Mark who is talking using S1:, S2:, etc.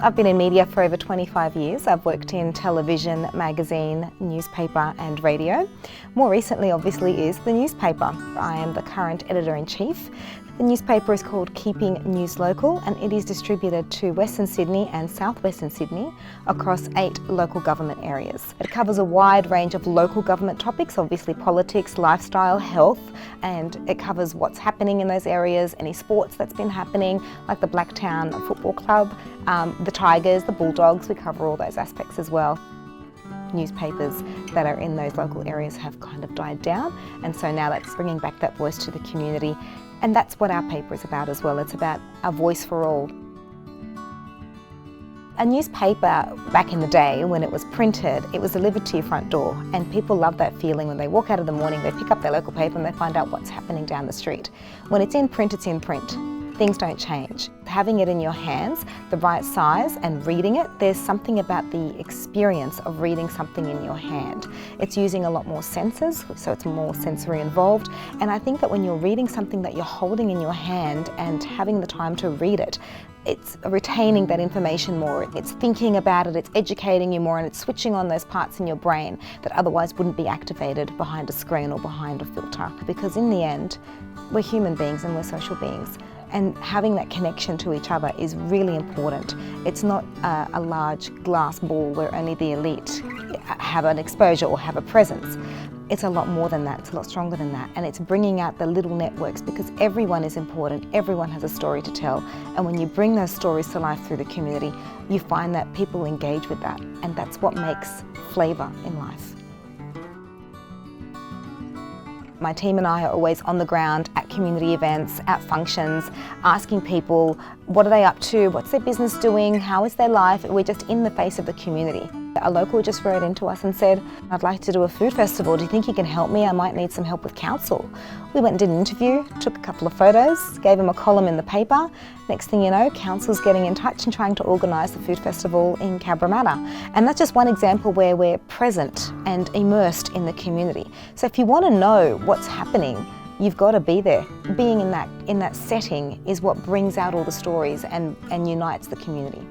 S1: I've been in media for over 25 years. I've worked in television, magazine, newspaper and radio. More recently, obviously, is the newspaper. I am the current editor-in-chief. The newspaper is called Keeping News Local, and it is distributed to Western Sydney and Southwestern Sydney across 8 local government areas. It covers a wide range of local government topics, obviously politics, lifestyle, health, and it covers what's happening in those areas, any sports that's been happening, like the Blacktown Football Club, the Tigers, the Bulldogs. We cover all those aspects as well. Newspapers that are in those local areas have kind of died down, and so now that's bringing back that voice to the community. And that's what our paper is about as well. It's about a voice for all. A newspaper back in the day, when it was printed, it was delivered to your front door, and people love that feeling when they walk out of the morning, they pick up their local paper and they find out what's happening down the street. When it's in print, it's in print. Things don't change. Having it in your hands, the right size, and reading it, there's something about the experience of reading something in your hand. It's using a lot more senses, so it's more sensory involved. And I think that when you're reading something that you're holding in your hand and having the time to read it, it's retaining that information more, it's thinking about it, it's educating you more, and it's switching on those parts in your brain that otherwise wouldn't be activated behind a screen or behind a filter. Because in the end, we're human beings and we're social beings. And having that connection to each other is really important. It's not a large glass ball where only the elite have an exposure or have a presence. It's a lot more than that, it's a lot stronger than that. And it's bringing out the little networks, because everyone is important, everyone has a story to tell. And when you bring those stories to life through the community, you find that people engage with that. And that's what makes flavour in life. My team and I are always on the ground at community events, at functions, asking people what are they up to, what's their business doing, how is their life. We're just in the face of the community. A local just wrote into us and said, I'd like to do a food festival, do you think you can help me? I might need some help with council. We went and did an interview, took a couple of photos, gave him a column in the paper. Next thing you know, council's getting in touch and trying to organise the food festival in Cabramatta. And that's just one example where we're present and immersed in the community. So if you want to know what's happening, you've got to be there. Being in that setting is what brings out all the stories and unites the community.